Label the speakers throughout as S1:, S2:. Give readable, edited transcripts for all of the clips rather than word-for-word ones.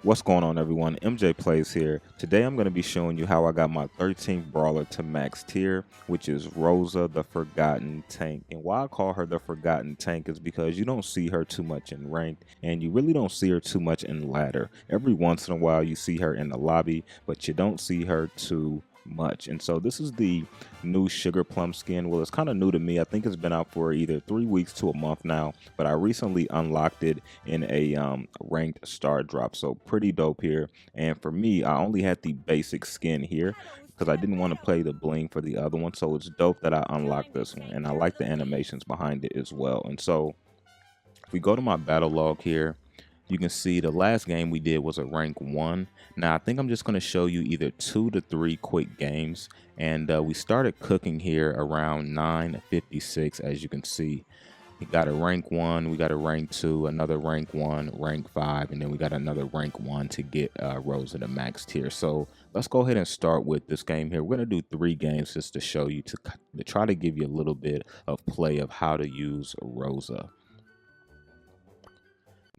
S1: What's going on, everyone? MJ Plays here. Today I'm going to be showing you how I got my 13th brawler to max tier, which is Rosa the Forgotten Tank. And why I call her the Forgotten Tank is because you don't see her too much in ranked, and you really don't see her too much in ladder. Every once in a while you see her in the lobby, but you don't see her too much. And so this is the new SugarPlum skin. Well, it's kind of new to me. I think it's been out for either 3 weeks to a month now, but I recently unlocked it in a ranked star drop, so pretty dope here. And for me, I only had the basic skin here because I didn't want to play the bling for the other one, so it's dope that I unlocked this one, and I like the animations behind it as well. And so if we go to my battle log here, you can see the last game we did was a rank 1. Now I think I'm just going to show you either 2 to 3 quick games, and we started cooking here around 9:56. As you can see, we got a rank 1, we got a rank 2, another rank 1, rank 5, and then we got another rank 1 to get Rosa to max tier. So let's go ahead and start with this game here. We're going to do 3 games just to show you, to try to give you a little bit of play of how to use Rosa.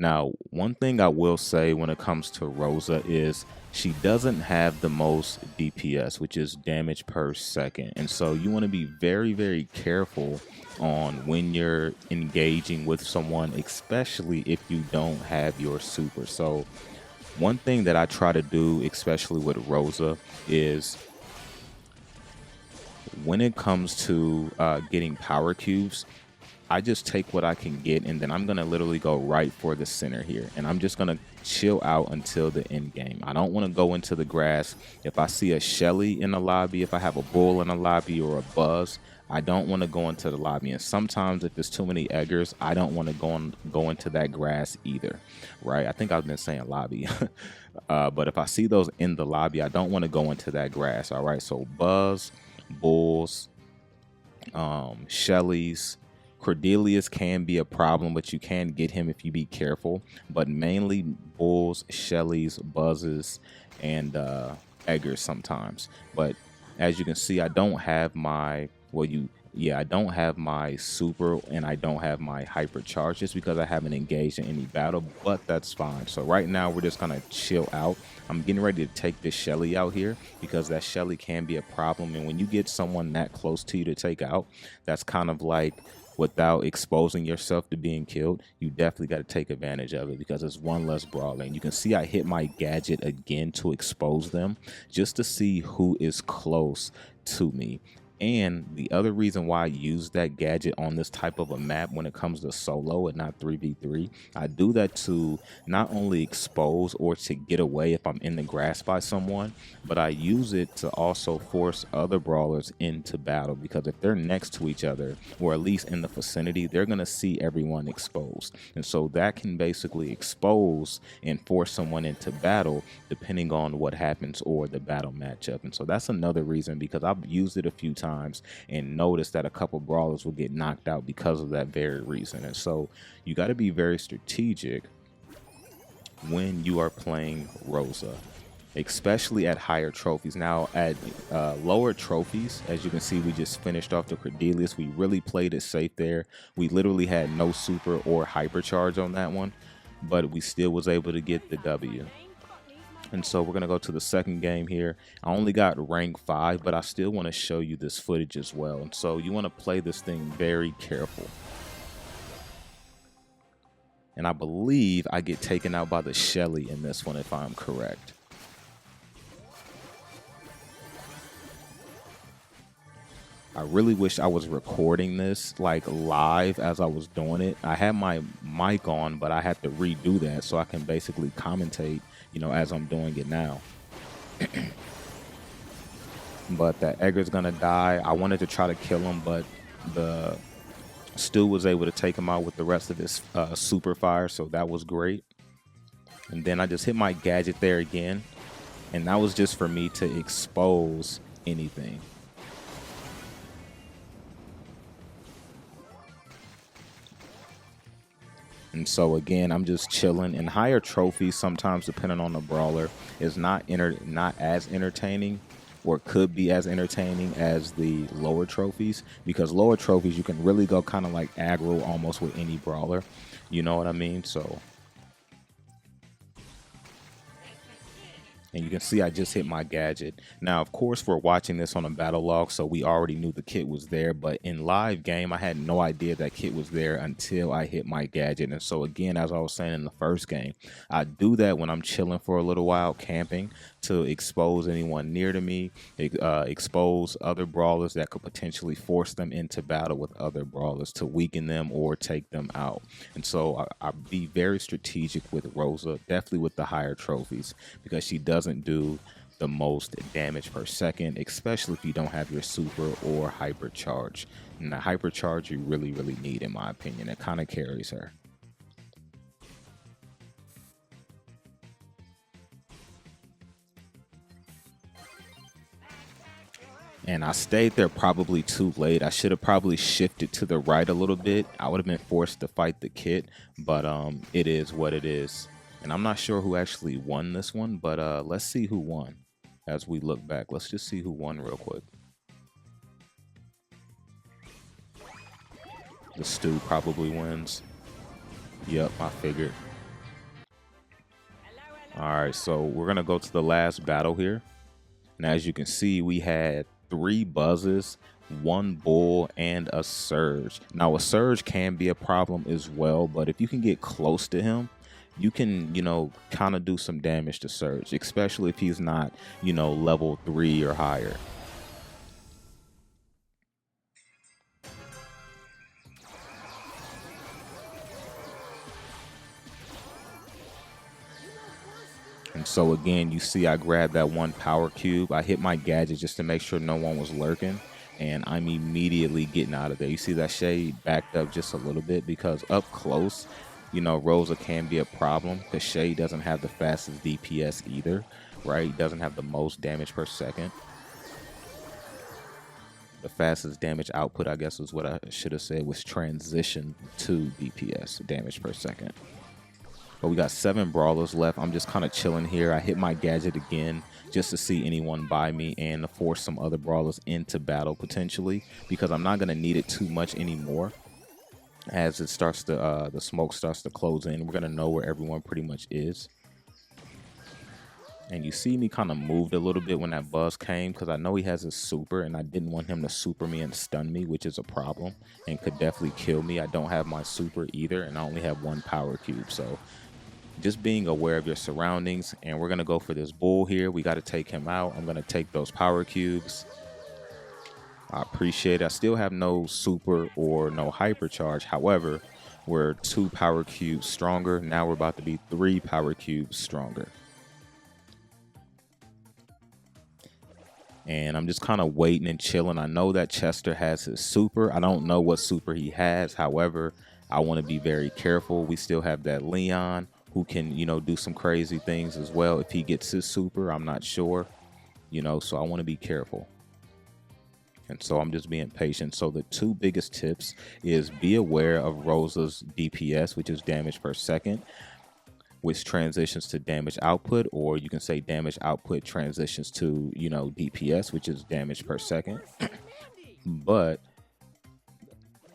S1: Now, one thing I will say when it comes to Rosa is she doesn't have the most DPS, which is damage per second. And so you want to be very, very careful on when you're engaging with someone, especially if you don't have your super. So one thing that I try to do, especially with Rosa, is when it comes to getting power cubes, I just take what I can get, and then I'm going to literally go right for the center here. And I'm just going to chill out until the end game. I don't want to go into the grass. If I see a Shelly in the lobby, if I have a Bull in the lobby or a Buzz, I don't want to go into the lobby. And sometimes if there's too many eggers, I don't want to go into that grass either, right? I think I've been saying lobby. But if I see those in the lobby, I don't want to go into that grass, all right? So Buzz, Bulls, Shellys, Cordelius can be a problem, but you can get him if you be careful. But mainly Bulls, Shellys, Buzzes, and Eggers sometimes. But as you can see, I don't have my, I don't have my super, and I don't have my hypercharge just because I haven't engaged in any battle, but that's fine. So right now we're just gonna chill out. I'm getting ready to take this Shelly out here because that Shelly can be a problem. And when you get someone that close to you to take out, that's kind of like, without exposing yourself to being killed, you definitely got to take advantage of it because it's one less brawler. And you can see I hit my gadget again to expose them just to see who is close to me. And the other reason why I use that gadget on this type of a map when it comes to solo and not 3v3, I do that to not only expose or to get away if I'm in the grass by someone, but I use it to also force other brawlers into battle, because if they're next to each other, or at least in the vicinity, they're going to see everyone exposed. And so that can basically expose and force someone into battle depending on what happens or the battle matchup. And so that's another reason, because I've used it a few times and noticed that a couple brawlers will get knocked out because of that very reason. And so you got to be very strategic when you are playing Rosa, especially at higher trophies. Now at lower trophies, as you can see, we just finished off the Cordelius. We really played it safe there. We literally had no super or hypercharge on that one, but we still was able to get the W. And so we're going to go to the second game here. I only got rank 5, but I still want to show you this footage as well. And so you want to play this thing very careful. And I believe I get taken out by the Shelly in this one, if I'm correct. I really wish I was recording this like live as I was doing it. I had my mic on, but I had to redo that so I can basically commentate, you know, as I'm doing it now. But that Edgar's gonna die. I wanted to try to kill him, but the Stu was able to take him out with the rest of his super fire, so that was great. And then I just hit my gadget there again, and that was just for me to expose anything. And so again, I'm just chilling. And higher trophies, sometimes depending on the brawler, is not as entertaining, or could be as entertaining as the lower trophies, because lower trophies you can really go kind of like aggro almost with any brawler, you know what I mean? So And you can see I just hit my gadget. Now, of course, we're watching this on a battle log, so we already knew the kit was there. But in live game, I had no idea that kit was there until I hit my gadget. And so again, as I was saying in the first game, I do that when I'm chilling for a little while, camping, to expose anyone near to me, expose other brawlers that could potentially force them into battle with other brawlers to weaken them or take them out. And so I be very strategic with Rosa, definitely with the higher trophies, because she doesn't do the most damage per second, especially if you don't have your super or hypercharge. And the hypercharge you really, really need, in my opinion. It kind of carries her. And I stayed there probably too late. I should have probably shifted to the right a little bit. I would have been forced to fight the kit, but it is what it is. And I'm not sure who actually won this one, but let's see who won as we look back. Let's just see who won real quick. The Stew probably wins. Yep, I figured. All right, so we're going to go to the last battle here. And as you can see, we had 3 buzzes, 1 bull, and a surge. Now, a surge can be a problem as well, but if you can get close to him, you can, kind of do some damage to surge, especially if he's not, level 3 or higher. And so again, you see I grabbed that 1 power cube. I hit my gadget just to make sure no one was lurking. And I'm immediately getting out of there. You see that shade backed up just a little bit because up close, Rosa can be a problem because Shay doesn't have the fastest DPS either, right? He doesn't have the most damage per second. The fastest damage output, I guess is what I should have said, was transition to DPS, damage per second. But we got 7 brawlers left. I'm just kind of chilling here. I hit my gadget again just to see anyone by me and to force some other brawlers into battle potentially, because I'm not going to need it too much anymore. As it starts to, the smoke starts to close in, we're going to know where everyone pretty much is. And you see me kind of moved a little bit when that buzz came because I know he has a super and I didn't want him to super me and stun me, which is a problem and could definitely kill me. I don't have my super either and I only have 1 power cube. So just being aware of your surroundings, and we're going to go for this bull here. We got to take him out. I'm going to take those power cubes. I appreciate it. I still have no super or no hypercharge. However, we're 2 power cubes stronger. Now we're about to be 3 power cubes stronger. And I'm just kind of waiting and chilling. I know that Chester has his super. I don't know what super he has. However, I want to be very careful. We still have that Leon who can, do some crazy things as well. If he gets his super, I'm not sure, so I want to be careful. And so I'm just being patient. So the 2 biggest tips is be aware of Rosa's DPS, which is damage per second, which transitions to damage output, or you can say damage output transitions to, DPS, which is damage per second. But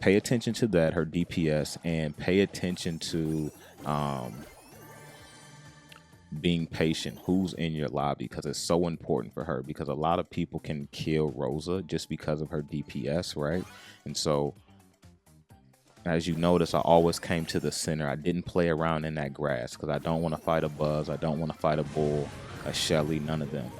S1: pay attention to that, her DPS, and pay attention to being patient, who's in your lobby, because it's so important for her, because a lot of people can kill Rosa just because of her DPS, right? And so as you notice, I always came to the center. I didn't play around in that grass because I don't want to fight a Buzz, I don't want to fight a Bull, a Shelly, none of them.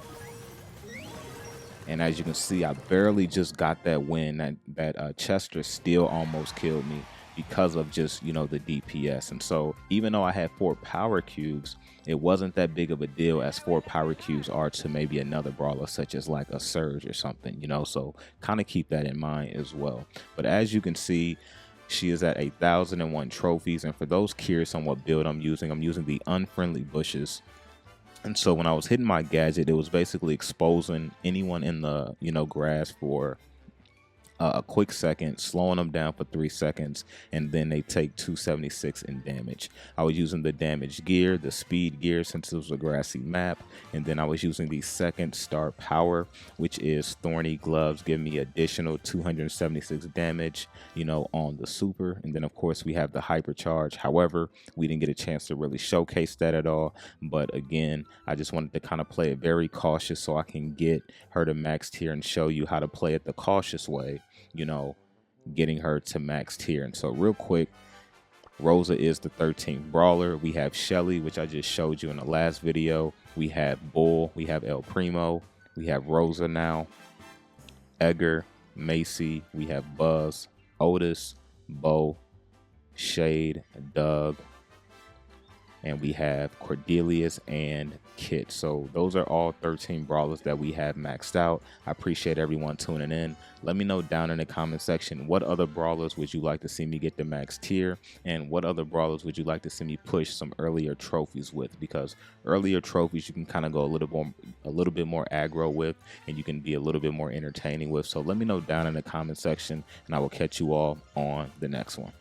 S1: And as you can see, I barely just got that win. That Chester still almost killed me because of just, the DPS. And so even though I had 4 power cubes, it wasn't that big of a deal as 4 power cubes are to maybe another brawler such as like a Surge or something, so kind of keep that in mind as well. But as you can see, she is at 1,001 trophies. And for those curious on what build I'm using the unfriendly bushes. And so when I was hitting my gadget, it was basically exposing anyone in the, grass for a quick second, slowing them down for 3 seconds, and then they take 276 in damage. I was using the damage gear, the speed gear, since it was a grassy map, and then I was using the second star power, which is Thorny Gloves, giving me additional 276 damage, you know, on the super. And then of course we have the hypercharge. However, we didn't get a chance to really showcase that at all, but again, I just wanted to kind of play it very cautious so I can get her to max tier and show you how to play it the cautious way, you know, getting her to max tier. And so real quick, Rosa is the 13th brawler. We have Shelly, which I just showed you in the last video. We have Bull, we have El Primo, we have Rosa now, Edgar, Macy, we have Buzz, Otis, Bo, Shade, Doug, and we have Cordelius and Kit. So those are all 13 brawlers that we have maxed out. I appreciate everyone tuning in. Let me know down in the comment section, what other brawlers would you like to see me get the max tier, and what other brawlers would you like to see me push some earlier trophies with? Because earlier trophies you can kind of go a little bit more aggro with, and you can be a little bit more entertaining with. So let me know down in the comment section, and I will catch you all on the next one.